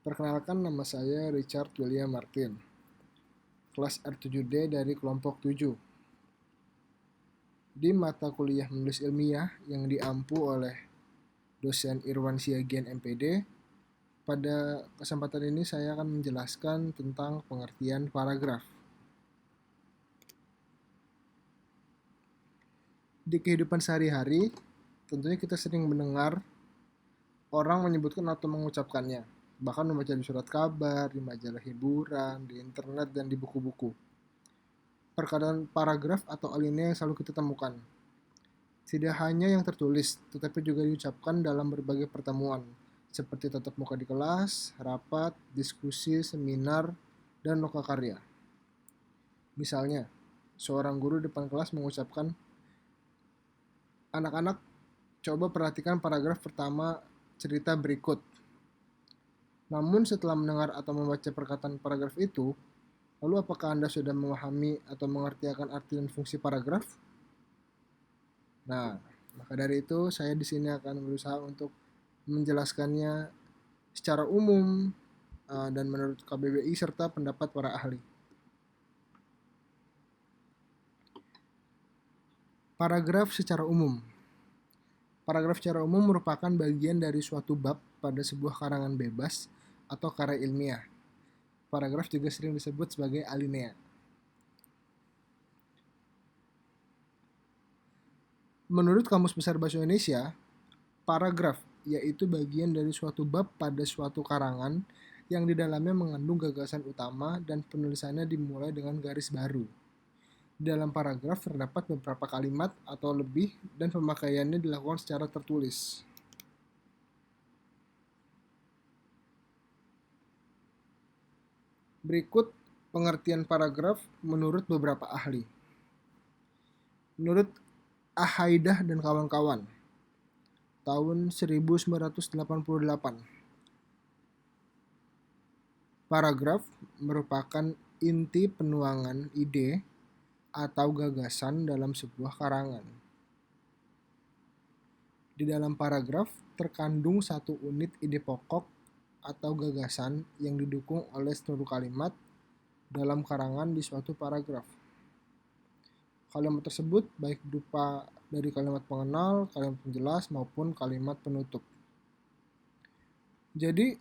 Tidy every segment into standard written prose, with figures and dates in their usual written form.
Perkenalkan, nama saya Richard William Martin, kelas R7D dari kelompok 7. Di mata kuliah menulis ilmiah yang diampu oleh dosen Irwan Siagian MPD, pada kesempatan ini saya akan menjelaskan tentang pengertian paragraf. Di kehidupan sehari-hari, tentunya kita sering mendengar orang menyebutkan atau mengucapkannya, bahkan membaca di surat kabar, di majalah hiburan, di internet, dan di buku-buku. Perkataan paragraf atau alinea yang selalu kita temukan. Tidak hanya yang tertulis, tetapi juga diucapkan dalam berbagai pertemuan, seperti tatap muka di kelas, rapat, diskusi, seminar, dan lokakarya. Misalnya, seorang guru depan kelas mengucapkan, "Anak-anak, coba perhatikan paragraf pertama cerita berikut." Namun setelah mendengar atau membaca perkataan paragraf itu, lalu apakah Anda sudah memahami atau mengerti akan arti dan fungsi paragraf? Nah, maka dari itu saya di sini akan berusaha untuk menjelaskannya secara umum dan menurut KBBI serta pendapat para ahli. Paragraf secara umum. Paragraf secara umum merupakan bagian dari suatu bab pada sebuah karangan bebas atau karya ilmiah. Paragraf juga sering disebut sebagai alinea. Menurut Kamus Besar Bahasa Indonesia, paragraf yaitu bagian dari suatu bab pada suatu karangan yang di dalamnya mengandung gagasan utama dan penulisannya dimulai dengan garis baru. Di dalam paragraf terdapat beberapa kalimat atau lebih dan pemakaiannya dilakukan secara tertulis. Berikut pengertian paragraf menurut beberapa ahli. Menurut Ahaidah dan kawan-kawan, tahun 1988, paragraf merupakan inti penuangan ide atau gagasan dalam sebuah karangan. Di dalam paragraf terkandung satu unit ide pokok atau gagasan yang didukung oleh seluruh kalimat dalam karangan di suatu paragraf. Kalimat tersebut baik berupa dari kalimat pengenal, kalimat penjelas, maupun kalimat penutup. Jadi,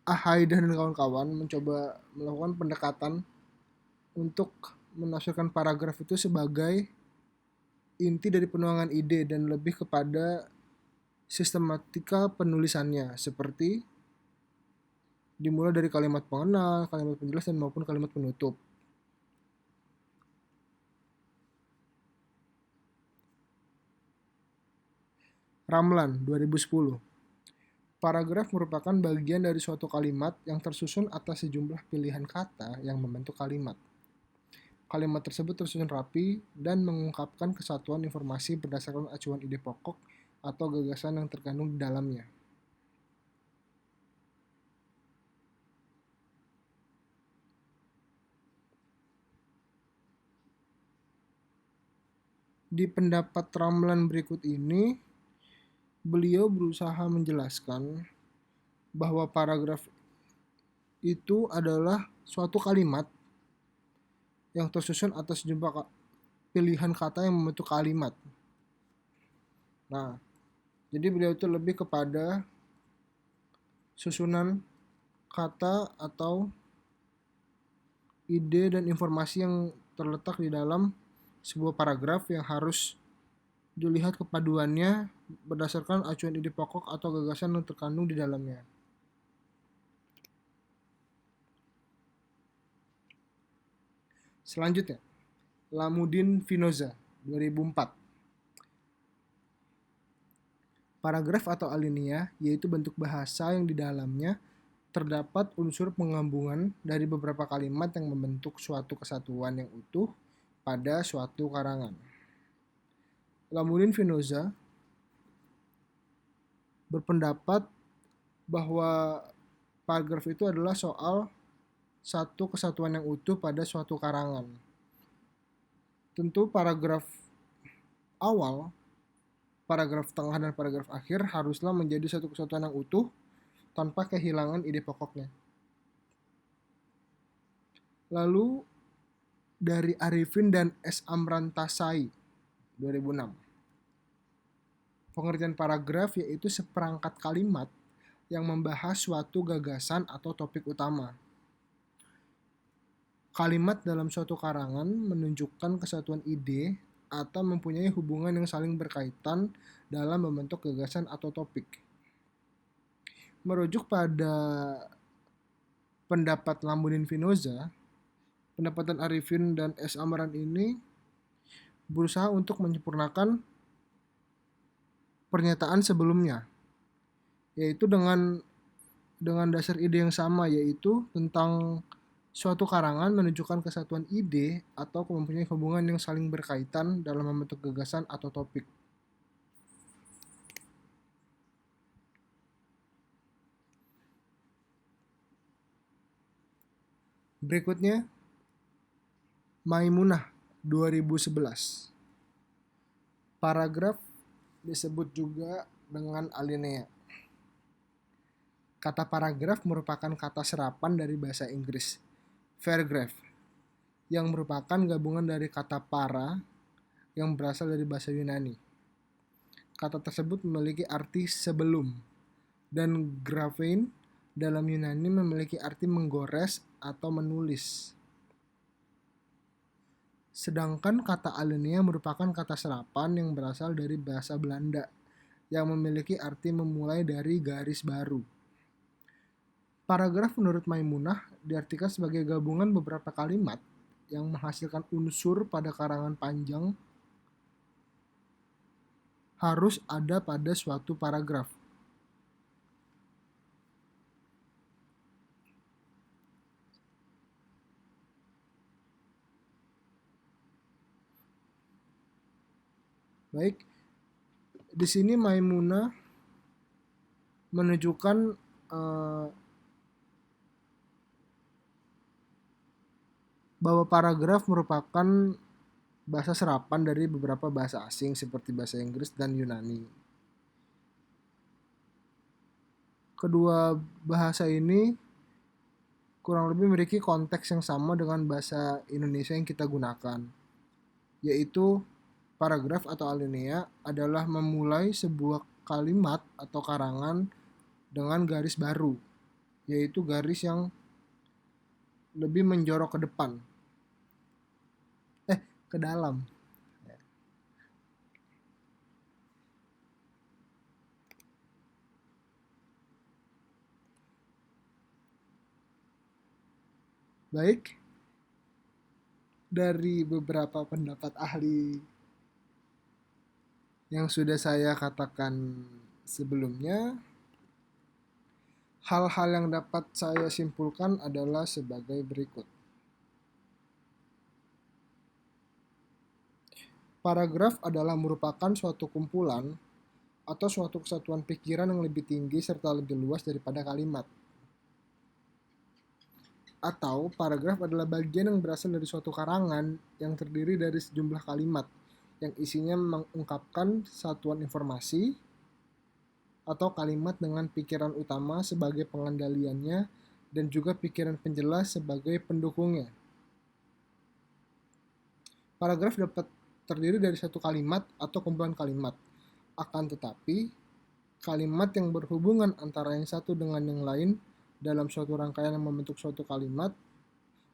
Ahaidah dan kawan-kawan mencoba melakukan pendekatan untuk menafsirkan paragraf itu sebagai inti dari penuangan ide dan lebih kepada sistematika penulisannya, seperti dimulai dari kalimat pengenal, kalimat penjelas, dan maupun kalimat penutup. Ramlan, 2010. Paragraf merupakan bagian dari suatu kalimat yang tersusun atas sejumlah pilihan kata yang membentuk kalimat. Kalimat tersebut tersusun rapi dan mengungkapkan kesatuan informasi berdasarkan acuan ide pokok atau gagasan yang terkandung di dalamnya. Di pendapat Ramlan berikut ini, beliau berusaha menjelaskan bahwa paragraf itu adalah suatu kalimat yang tersusun atas sejumlah pilihan kata yang membentuk kalimat. Nah, jadi beliau itu lebih kepada susunan kata atau ide dan informasi yang terletak di dalam sebuah paragraf yang harus dilihat kepaduannya berdasarkan acuan ide pokok atau gagasan yang terkandung di dalamnya. Selanjutnya, Lamuddin Finoza, 2004. Paragraf atau alinea yaitu bentuk bahasa yang di dalamnya terdapat unsur penggabungan dari beberapa kalimat yang membentuk suatu kesatuan yang utuh pada suatu karangan. Lamuddin Finoza berpendapat bahwa paragraf itu adalah soal satu kesatuan yang utuh pada suatu karangan. Tentu paragraf awal, paragraf tengah, dan paragraf akhir haruslah menjadi satu kesatuan yang utuh tanpa kehilangan ide pokoknya. Lalu dari Arifin dan S. Amrantasai 2006. Pengertian paragraf yaitu seperangkat kalimat yang membahas suatu gagasan atau topik utama. Kalimat dalam suatu karangan menunjukkan kesatuan ide atau mempunyai hubungan yang saling berkaitan dalam membentuk gagasan atau topik. Merujuk pada pendapat Lamuddin Finoza, pendapatan Arifin dan S. Amran ini berusaha untuk menyempurnakan pernyataan sebelumnya, yaitu dengan dasar ide yang sama, yaitu tentang suatu karangan menunjukkan kesatuan ide atau mempunyai hubungan yang saling berkaitan dalam membentuk gagasan atau topik. Berikutnya, Maimunah 2011. Paragraf disebut juga dengan alinea. Kata paragraf merupakan kata serapan dari bahasa Inggris, paragraph, yang merupakan gabungan dari kata para yang berasal dari bahasa Yunani. Kata tersebut memiliki arti sebelum, dan graphein dalam Yunani memiliki arti menggores atau menulis. Sedangkan kata alinea merupakan kata serapan yang berasal dari bahasa Belanda yang memiliki arti memulai dari garis baru. Paragraf menurut Maimunah diartikan sebagai gabungan beberapa kalimat yang menghasilkan unsur pada karangan panjang harus ada pada suatu paragraf. Baik, di sini Maimunah menunjukkan bahwa paragraf merupakan bahasa serapan dari beberapa bahasa asing seperti bahasa Inggris dan Yunani. Kedua bahasa ini kurang lebih memiliki konteks yang sama dengan bahasa Indonesia yang kita gunakan, yaitu paragraf atau alinea adalah memulai sebuah kalimat atau karangan dengan garis baru, yaitu garis yang lebih menjorok ke depan, ke dalam. Baik, dari beberapa pendapat ahli yang sudah saya katakan sebelumnya, hal-hal yang dapat saya simpulkan adalah sebagai berikut. Paragraf adalah merupakan suatu kumpulan atau suatu kesatuan pikiran yang lebih tinggi serta lebih luas daripada kalimat. Atau paragraf adalah bagian yang berasal dari suatu karangan yang terdiri dari sejumlah kalimat yang isinya mengungkapkan satuan informasi atau kalimat dengan pikiran utama sebagai pengendaliannya dan juga pikiran penjelas sebagai pendukungnya. Paragraf dapat terdiri dari satu kalimat atau kumpulan kalimat. Akan tetapi, kalimat yang berhubungan antara yang satu dengan yang lain dalam suatu rangkaian yang membentuk suatu kalimat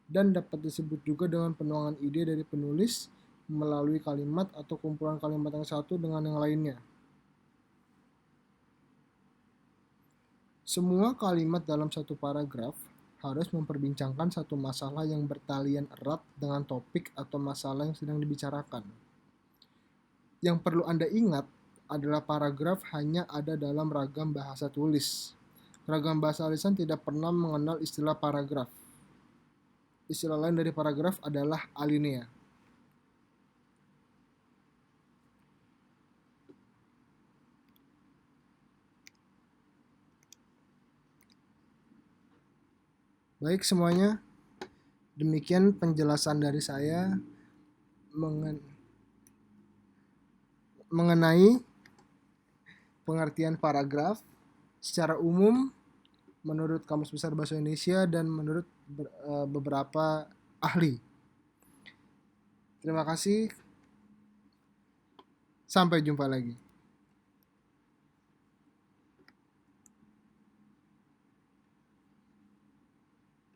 dan dapat disebut juga dengan penuangan ide dari penulis melalui kalimat atau kumpulan kalimat yang satu dengan yang lainnya. Semua kalimat dalam satu paragraf harus memperbincangkan satu masalah yang bertalian erat dengan topik atau masalah yang sedang dibicarakan. Yang perlu Anda ingat adalah paragraf hanya ada dalam ragam bahasa tulis. Ragam bahasa lisan tidak pernah mengenal istilah paragraf. Istilah lain dari paragraf adalah alinea. Baik semuanya, demikian penjelasan dari saya mengenai pengertian paragraf secara umum. menurut Kamus Besar Bahasa Indonesia, dan menurut beberapa ahli. Terima kasih. Sampai jumpa lagi.